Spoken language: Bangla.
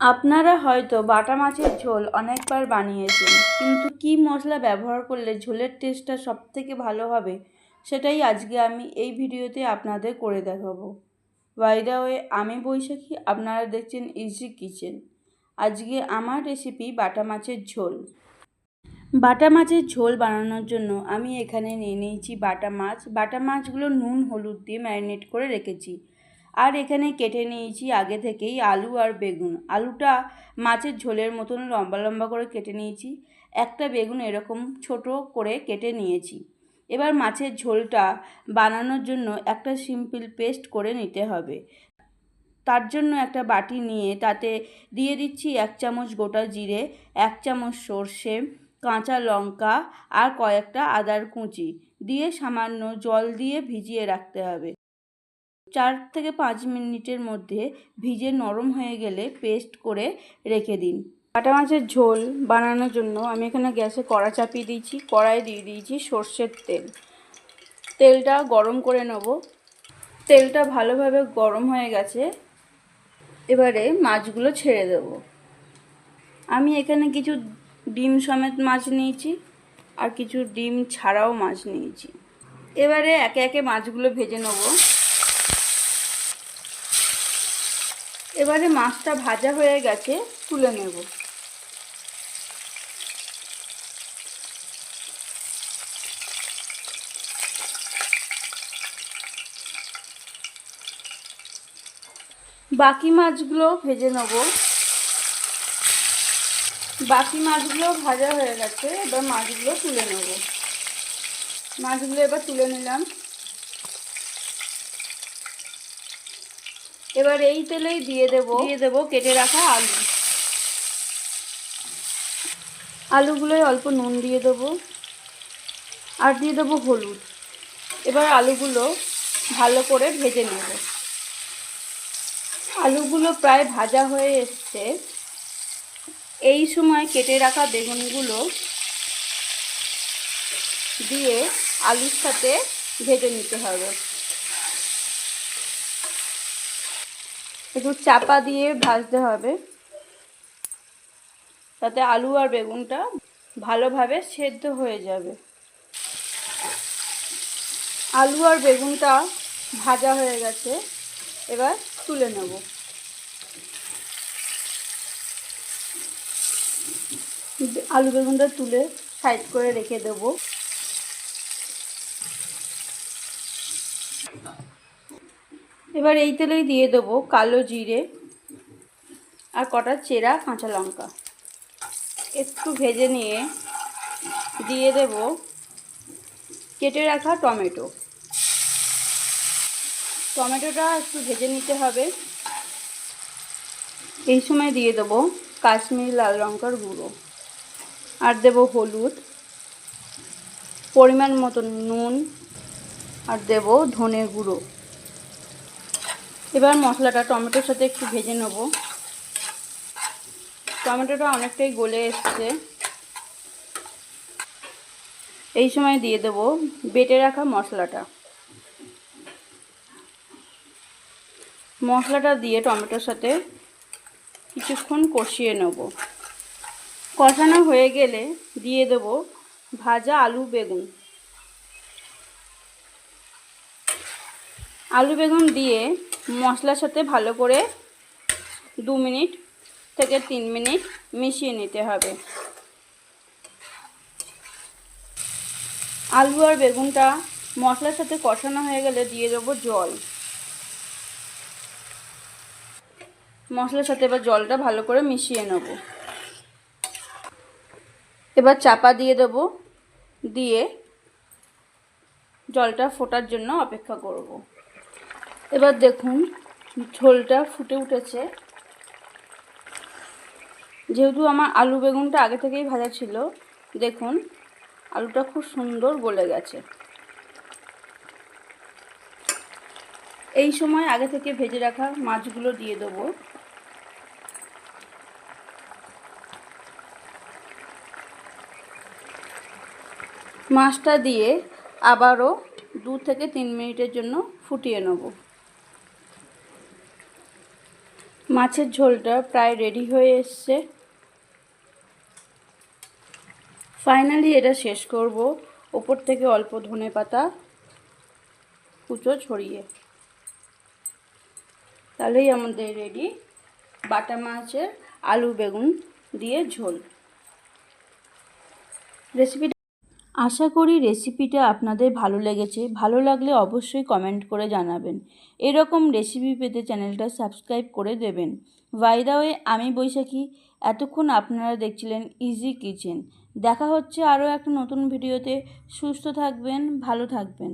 আপনারা হয়তো বাটা মাছের ঝোল অনেকবার বানিয়েছেন, কিন্তু কী মশলা ব্যবহার করলে ঝোলের টেস্টটা সবথেকে ভালো হবে সেটাই আজকে আমি এই ভিডিওতে আপনাদের করে দেখাবো। বাই দ্য ওয়ে, আমি বৈশাখী, আপনারা দেখছেন ইজি কিচেন। আজকে আমার রেসিপি বাটা মাছের ঝোল। বাটা মাছের ঝোল বানানোর জন্য আমি এখানে নিয়ে নিয়েছি বাটা মাছগুলো নুন হলুদ দিয়ে ম্যারিনেট করে রেখেছি। আর এখানে কেটে নিয়েছি আগে থেকেই আলু আর বেগুন। আলুটা মাছের ঝোলের মতন লম্বা লম্বা করে কেটে নিয়েছি। একটা বেগুন এরকম ছোট করে কেটে নিয়েছি। এবার মাছের ঝোলটা বানানোর জন্য একটা সিম্পল পেস্ট করে নিতে হবে। তার জন্য একটা বাটি নিয়ে তাতে দিয়ে দিচ্ছি 1 চামচ গোটা জিরে, 1 চামচ সর্ষে, কাঁচা লঙ্কা আর কয়েকটা আদার কুচি দিয়ে সামান্য জল দিয়ে ভিজিয়ে রাখতে হবে। 4 থেকে 5 মিনিটের মধ্যে ভিজে নরম হয়ে গেলে পেস্ট করে রেখে দিন। বাটা মাছের ঝোল বানানোর জন্য আমি এখানে গ্যাসে কড়া চাপিয়ে দিয়েছি। কড়াই দিয়ে দিয়েছি সর্ষের তেল। তেলটা গরম করে নেব। তেলটা ভালোভাবে গরম হয়ে গেছে। এবারে মাছগুলো ছেড়ে দেব। আমি এখানে কিছু ডিম সমেত মাছ নিয়েছি আর কিছু ডিম ছাড়াও মাছ নিয়েছি। এবারে একে একে মাছগুলো ভেজে নেব। এবারে মাছটা ভাজা হয়ে গেছে, তুলে নেব। বাকি মাছগুলো ভেজে নেব। বাকি মাছগুলো ভাজা হয়ে গেছে, এবার মাছগুলো তুলে নেব। মাছগুলো এবার তুলে নিলাম। এবার এই তেলেই দিয়ে দেব কেটে রাখা আলু। আলুগুলোয় অল্প নুন দিয়ে দেবো আর দিয়ে দেবো হলুদ। এবার আলুগুলো ভালো করে ভেজে নেব। আলুগুলো প্রায় ভাজা হয়ে এসছে। এই সময় কেটে রাখা বেগুনগুলো দিয়ে আলুর সাথে ভেজে নিতে হবে। একটু চাপা দিয়ে ভাজতে হবে, তাতে আলু আর বেগুনটা ভালোভাবে সেদ্ধ হয়ে যাবে। আলু আর বেগুনটা ভাজা হয়ে গেছে, এবার তুলে নেব। আলু বেগুনটা তুলে সাইড করে রেখে দেব। এবার এই তেলেই দিয়ে দেবো কালো জিরে আর কটা চেরা কাঁচা লঙ্কা। একটু ভেজে নিয়ে দিয়ে দেব কেটে রাখা টমেটো। টমেটোটা একটু ভেজে নিতে হবে। এই সময় দিয়ে দেবো কাশ্মীরি লাল লঙ্কার গুঁড়ো আর দেব হলুদ, পরিমাণ মতন নুন আর দেব ধনে গুঁড়ো। এবার মশলাটা টমেটোর সাথে একটু ভেজে নেব। টমেটোটা অনেকটাই গলে এসছে। এই সময় দিয়ে দেব বেটে রাখা মশলাটা। মশলাটা দিয়ে টমেটোর সাথে কিছুক্ষণ কষিয়ে নেব। কষানো হয়ে গেলে দিয়ে দেব ভাজা আলু বেগুন। আলু বেগুন দিয়ে মশলার সাথে ভালো করে 2 মিনিট থেকে 3 মিনিট মিশিয়ে নিতে হবে। আলু আর বেগুনটা মশলার সাথে কষানো হয়ে গেলে দিয়ে দেবো জল। মশলার সাথে এবার জলটা ভালো করে মিশিয়ে নেব। এবার চাপা দিয়ে দেবো, দিয়ে জলটা ফোটার জন্য অপেক্ষা করব। এবার দেখুন ঝোলটা ফুটে উঠেছে। যেহেতু আমার আলু বেগুনটা আগে থেকেই ভাজা ছিল, দেখুন আলুটা খুব সুন্দর গলে গেছে। এই সময় আগে থেকে ভেজে রাখা মাছগুলো দিয়ে দেবো। মাছটা দিয়ে আবারও 2 থেকে 3 মিনিটের জন্য ফুটিয়ে নেব। মাছের ঝোলটা প্রায় রেডি হয়ে এসছে। ফাইনালি এটা শেষ করব ওপর থেকে অল্প ধনেপাতা কুচো ছড়িয়ে। তাহলেই আমাদের রেডি বাটা মাছের আলু বেগুন দিয়ে ঝোল। রেসিপিটা আশা করি রেসিপিটা আপনাদের ভালো লেগেছে। ভালো লাগলে অবশ্যই কমেন্ট করে জানাবেন। এরকম রেসিপি পেতে চ্যানেলটা সাবস্ক্রাইব করে দেবেন। বাই দ্য ওয়ে, আমি বৈশাখী। এতক্ষণ আপনারা দেখছিলেন ইজি কিচেন। দেখা হচ্ছে আরও একটা নতুন ভিডিওতে। সুস্থ থাকবেন, ভালো থাকবেন।